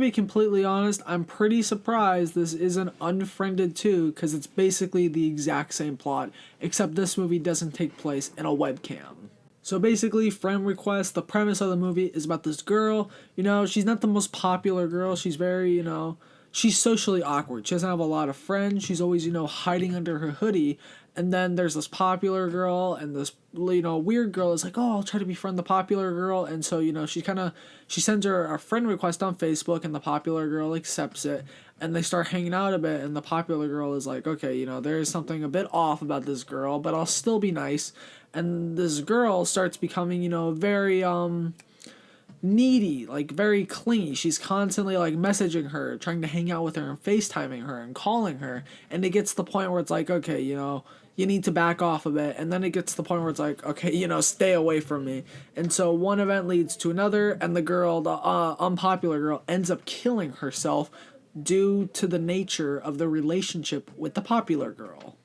be completely honest, I'm pretty surprised this isn't Unfriended 2 because it's basically the exact same plot, except this movie doesn't take place in a webcam. So basically, Friend Request, the premise of the movie is about this girl. She's not the most popular girl. She's very, she's socially awkward. She doesn't have a lot of friends. She's always, hiding under her hoodie. And then there's this popular girl, and this, weird girl is like, oh, I'll try to befriend the popular girl. And so, she sends her a friend request on Facebook, and the popular girl accepts it. And they start hanging out a bit, and the popular girl is like, okay, there is something a bit off about this girl, but I'll still be nice. And this girl starts becoming, very, needy, like very clingy. She's constantly like messaging her, trying to hang out with her and FaceTiming her and calling her. And it gets to the point where it's like, okay, you need to back off a bit. And then it gets to the point where it's like, okay, stay away from me. And so one event leads to another, and the girl, the unpopular girl, ends up killing herself due to the nature of the relationship with the popular girl.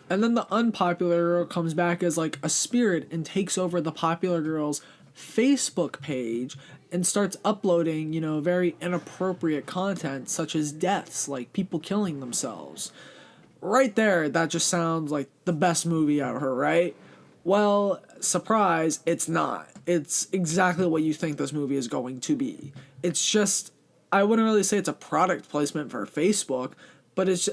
And then the unpopular girl comes back as like a spirit and takes over the popular girl's Facebook page and starts uploading, very inappropriate content such as deaths, like people killing themselves. Right there, that just sounds like the best movie ever, right? Well, surprise, it's not. It's exactly what you think this movie is going to be. It's just, I wouldn't really say it's a product placement for Facebook, but it's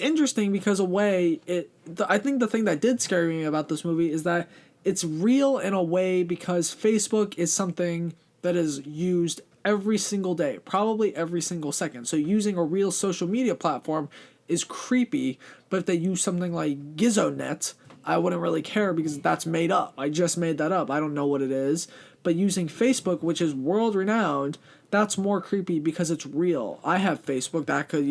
interesting because I think the thing that did scare me about this movie is that it's real in a way because Facebook is something that is used every single day, probably every single second. So using a real social media platform is creepy, but if they use something like GizzoNet, I wouldn't really care because that's made up. I just made that up. I don't know what it is. But using Facebook, which is world renowned, that's more creepy because it's real. I have Facebook. That could,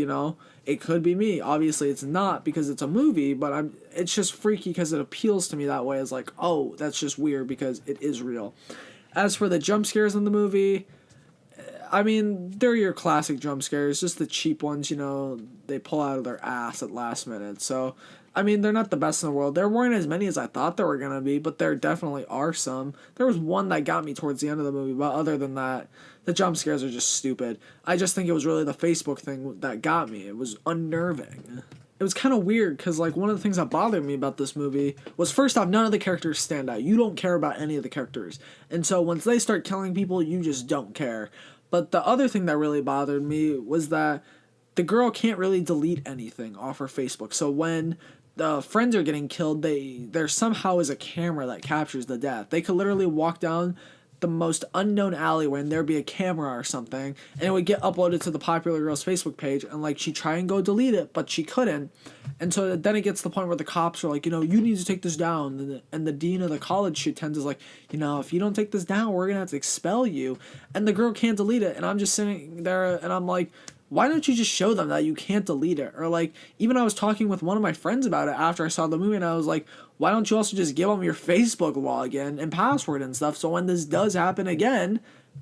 it could be me. Obviously, it's not because it's a movie, but it's just freaky because it appeals to me that way. It's like, oh, that's just weird because it is real. As for the jump scares in the movie, I mean, they're your classic jump scares, just the cheap ones, they pull out of their ass at last minute. So, I mean, they're not the best in the world. There weren't as many as I thought there were going to be, but there definitely are some. There was one that got me towards the end of the movie, but other than that, the jump scares are just stupid. I just think it was really the Facebook thing that got me. It was unnerving. It was kind of weird because, like, one of the things that bothered me about this movie was, first off, none of the characters stand out. You don't care about any of the characters. And so once they start killing people, you just don't care. But the other thing that really bothered me was that the girl can't really delete anything off her Facebook. So when the friends are getting killed, there somehow is a camera that captures the death. They could literally walk down the most unknown alleyway and there'd be a camera or something, and it would get uploaded to the popular girl's Facebook page, and like she'd try and go delete it, but she couldn't. And so then it gets to the point where the cops are like, you need to take this down, and the dean of the college she attends is like, if you don't take this down, we're gonna have to expel you. And the girl can't delete it, and I'm just sitting there and I'm like, why don't you just show them that you can't delete it? Or like, even I was talking with one of my friends about it after I saw the movie, and I was like, why don't you also just give them your Facebook login and password and stuff, so when this does happen again,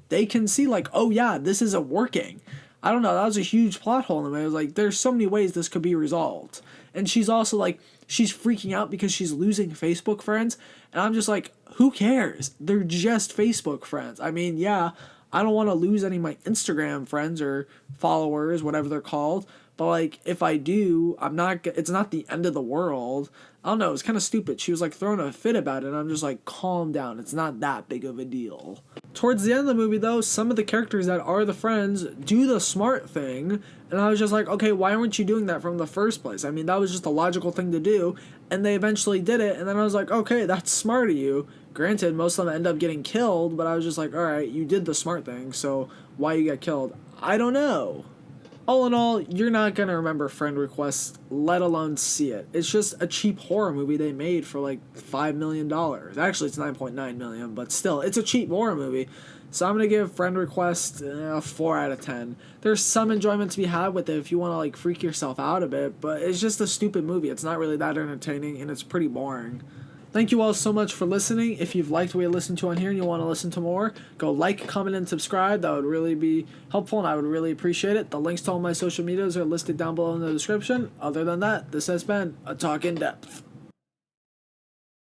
they can see like, oh yeah, this isn't working. I don't know, that was a huge plot hole in the movie. I was like, there's so many ways this could be resolved. And she's also like, she's freaking out because she's losing Facebook friends, and I'm just like, who cares? They're just Facebook friends. I mean, yeah, I don't want to lose any of my Instagram friends or followers, whatever they're called. But like, if I do, it's not the end of the world. I don't know, it's kind of stupid. She was like throwing a fit about it, and I'm just like, calm down. It's not that big of a deal. Towards the end of the movie, though, some of the characters that are the friends do the smart thing, and I was just like, okay, why weren't you doing that from the first place? I mean, that was just a logical thing to do, and they eventually did it, and then I was like, okay, that's smart of you. Granted, most of them end up getting killed, but I was just like, alright, you did the smart thing, so why you get killed? I don't know. All in all, you're not going to remember Friend Request, let alone see it. It's just a cheap horror movie they made for like $5 million. Actually, it's $9.9 million, but still, it's a cheap horror movie. So I'm going to give Friend Request a 4 out of 10. There's some enjoyment to be had with it if you want to like freak yourself out a bit, but it's just a stupid movie. It's not really that entertaining, and it's pretty boring. Thank you all so much for listening. If you've liked what you listened to on here and you want to listen to more, go like, comment, and subscribe. That would really be helpful, and I would really appreciate it. The links to all my social medias are listed down below in the description. Other than that, this has been A Talk in Depth.